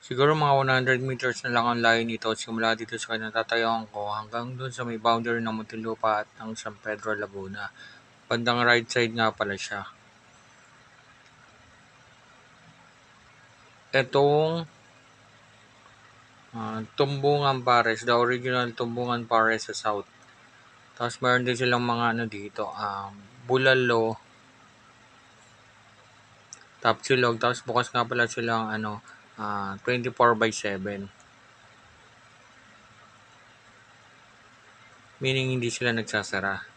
Siguro mga 100 meters na lang ang layo nito simula dito sa kinatatayuan ko hanggang dun sa may boundary ng Muntinlupa at ng San Pedro, Laguna. Bandang right side nga pala siya. Etong Tumbungan Pares, the original Tumbungan Pares sa south. Tapos meron din silang mga ano dito, Bulalo, Tapsilog, tapos bukas nga pala silang 24/7. Meaning hindi sila nagsasara.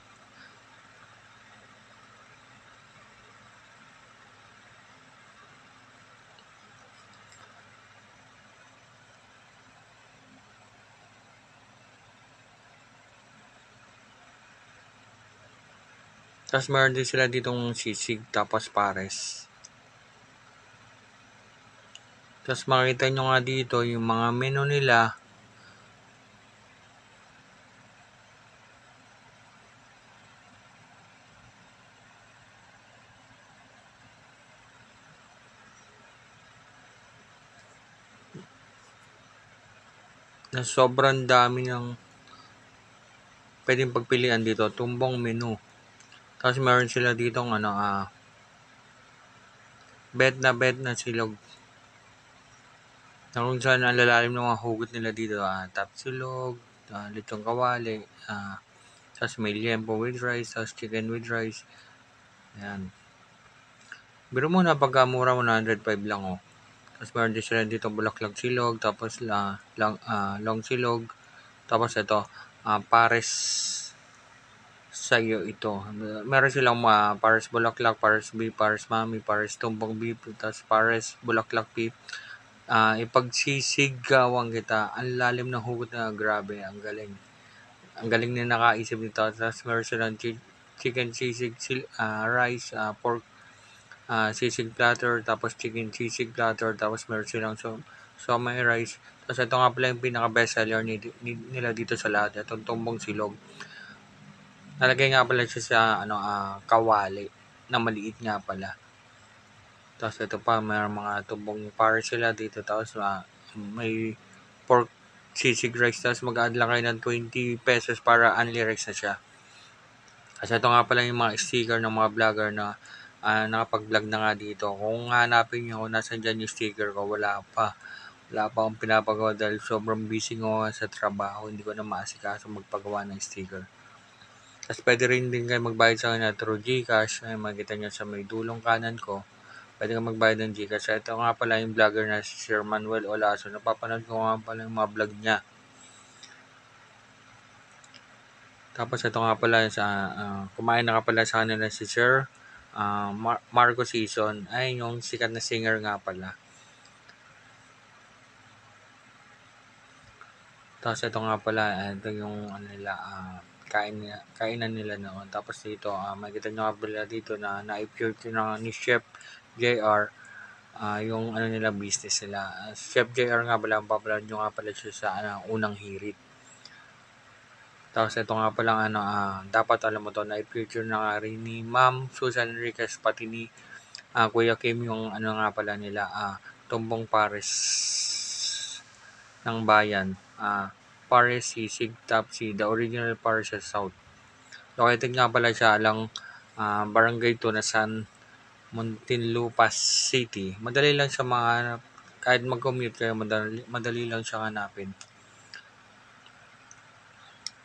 Tapos meron din sila ditong sisig tapos pares. Tapos makita nyo nga dito yung mga menu nila. Na sobrang dami ng pwedeng pagpilian dito. Tumbong menu. Tapos meron sila ditong bet na silog. Na kung saan ang lalalim ng mga hugot nila dito. Tapsilog, lechong kawali, tapos may liempo with rice, tapos chicken with rice. Ayan. Biro mo na pagkamura 105 lang oh. Tapos meron din sila dito bulaklak silog, tapos long silog, tapos ito, pares sayo ito. Meron silang pares bulaklak, pares beef, pares mami, pares tumbong beef, tapos pares bulaklak beef. Ipagsisigawan kita, ang lalim ng hugot na grabe, ang galing. Ang galing na nakaisip nito. Tapos meron silang chicken sisig rice, pork sisig platter, tapos chicken sisig platter, tapos meron silang somay rice. Tapos ito nga pala yung pinaka best seller nila dito sa lahat, itong tumbong silog. Nalagay nga pala siya sa kawali na maliit nga pala. Tapos ito pa, may mga tumbong pares sila dito. Tapos may pork sisig rice. Tapos mag-add lang kayo ng 20 pesos para unli rice na siya. Kasi ito nga pala yung mga sticker ng mga vlogger na nakapag-vlog na nga dito. Kung hanapin nyo kung nasan dyan yung sticker ko, wala pa. Wala pa akong pinapagawa dahil sobrang busy ko sa trabaho. Hindi ko na maasikaso magpagawa ng sticker. Tapos pwede rin din kayo magbayad sa kanya through Gcash. Ay, makikita nyo sa may dulong kanan ko. Pwede ka magbayad ng Gcash. Ito nga pala yung vlogger na si Sir Manuel Olaso. Napapanood ko nga pala yung mga vlog niya. Tapos ito nga pala kumain na nga pala sa kanila si Sir Marco Season. Ay, yung sikat na singer nga pala. Tapos ito nga pala, ito yung kainan nila noon. Tapos dito, makikita nyo nga pala dito na na-feature na ni Chef JR yung nila business nila. Chef JR nga pala, papalad nyo nga pala siya sa unang hirit. Tapos ito nga pala dapat alam mo to, na-feature na nga rin ni Ma'am Susan Enriquez pati ni Kuya Kim yung nga pala nila, tumbong pares ng bayan. Pares sisig tapsi, the original Pares sa South. Located nga pala siya lang Barangay Tunasan, Muntinlupa City. Madali lang siya kahit mag-commute kayo, madali lang siya hanapin.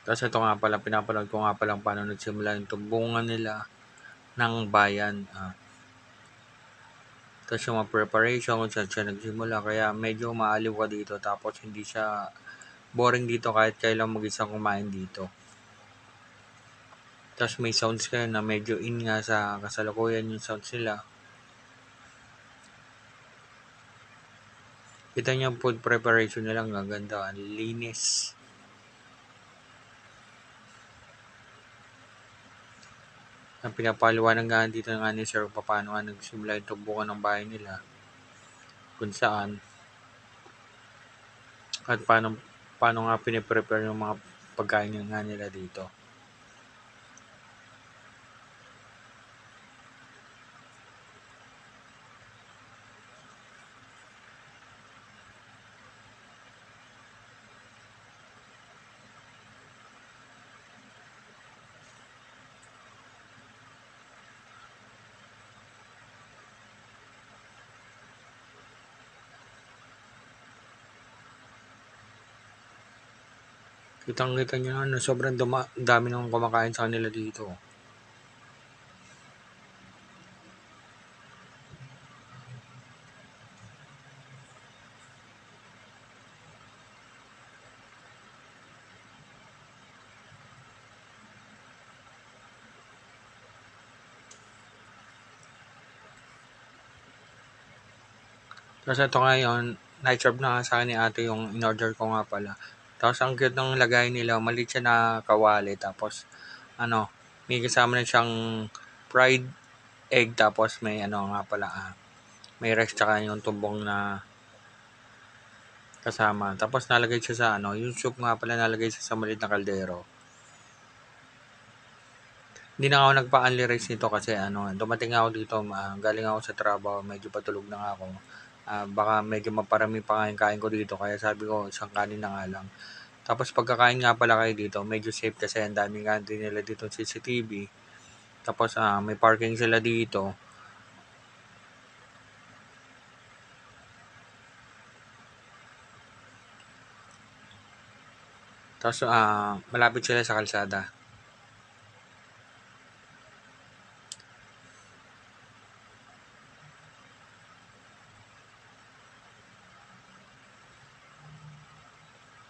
Tapos ito nga pala, pinapanood ko nga pala paano nagsimula yung tumbungan nila ng bayan. Tapos yung mga preparation kung saan siya nagsimula. Kaya medyo maaliw ka dito. Tapos hindi siya boring dito kahit kailan mag-isang kumain dito. Tapos may sounds kayo na medyo in nga sa kasalukuyan yung sounds nila. Kita niyo yung food preparation nila, ang ganda, ang linis. Ang pinapaliwanag nga dito nga ni Sir paano nga nagsimula yung tubukan ng bahay nila. Kung saan. At paano nga piniprepare yung mga pagkain nga nila dito. Kitang-kita niyo na sobrang dami ng kumakain sa kanila dito. Tapos ito ngayon, na-serve na nga sa akin ni ate yung in-order ko nga pala. Tapos ang cute ng lagay nila, maliit siya na kawali. Tapos ano, may kasama na siyang fried egg. Tapos may ano nga pala, may rice tsaka yung tumbong na kasama. Tapos nalagay siya sa ano, yung soup nga pala nalagay siya sa maliit na kaldero. Hindi na ako nagpa-only rice nito kasi ano, dumating ako dito, galing ako sa trabaho, medyo patulog na nga ako. Baka medyo maparami pa kain ko dito kaya sabi ko isang kanin na nga lang. Tapos pagkakain nga pala kayo dito, medyo safe kasi ang daming nga din nila dito CCTV. Tapos may parking sila dito. Tapos malapit sila sa kalsada.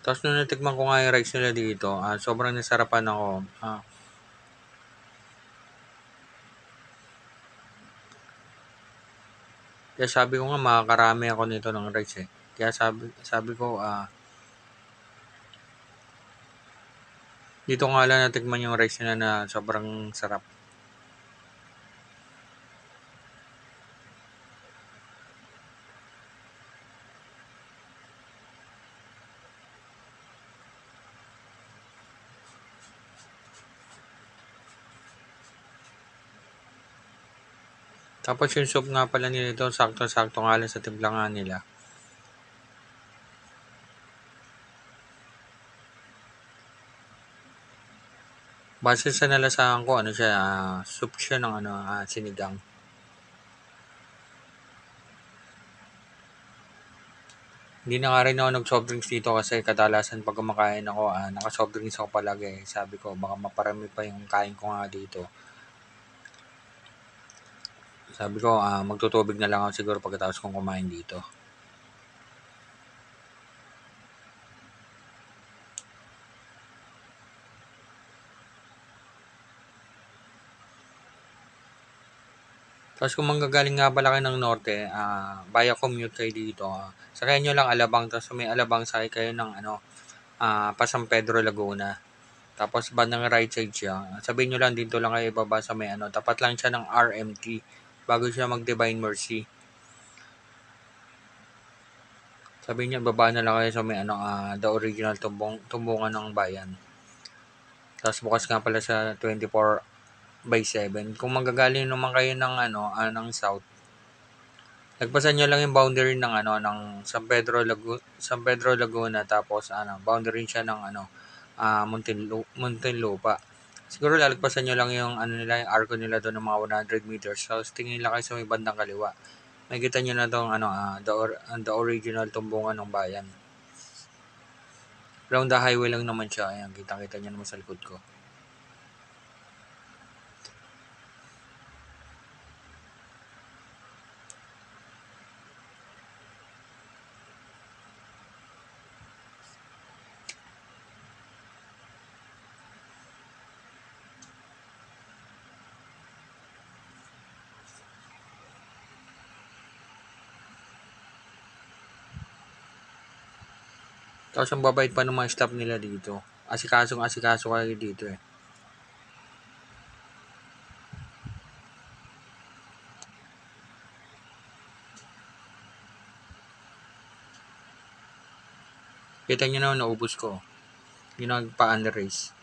Tapos nung natikman ko nga yung rice nila dito, sobrang nasarapan ako. Kaya sabi ko nga makakarami ako nito ng rice eh. Kaya sabi ko dito nga lang natikman yung rice nila na sobrang sarap. Tapos yung soup nga pala nila sakto-sakto nga lang sa timpla nga nila. Base sa nalasahan ko, ano siya, soup siya ng ano, sinigang. Hindi na nga rin ako nag-soft drinks dito kasi kadalasan pag kumakain ako, naka-soft drinks ako palagi. Sabi ko, baka maparami pa yung kain ko nga dito. Sabi ko, magtutubig na lang ako siguro pagkatapos kong kumain dito. Tapos kung manggagaling nga pala kayo ng norte, via commute kayo dito, sakayan nyo lang Alabang, tapos may Alabang sakay kayo ng ano, pa San Pedro, Laguna. Tapos bandang right side siya. Sabihin nyo lang dito lang kayo ibaba sa may ano, tapat lang siya ng RMT bago siya mag Divine Mercy. Sabihin niya baba na lang kayo sa may ano, the original tumbungan ng bayan. Tapos bukas nga pala sa 24/7. Kung manggagaling naman kayo ng ano, ng south, lagpasan nyo lang yung boundary ng ano ng San Pedro Laguna tapos ano boundary siya ng ano Muntinlupa. Siguro lalagpasan nyo lang yung ano nila yung arco nila doon ng mga 100 meters. So tingin lang kayo sa may bandang kaliwa. Makikita nyo na tong ano the original tumbungan ng bayan. Around the highway lang naman siya. Ayan, kita-kita nyo naman sa likod ko. Tapos ang babait pa ng mga staff nila dito. Asikasong-asikaso kayo dito eh. Kita nyo na naubos ko. Yung nagpa-underrace.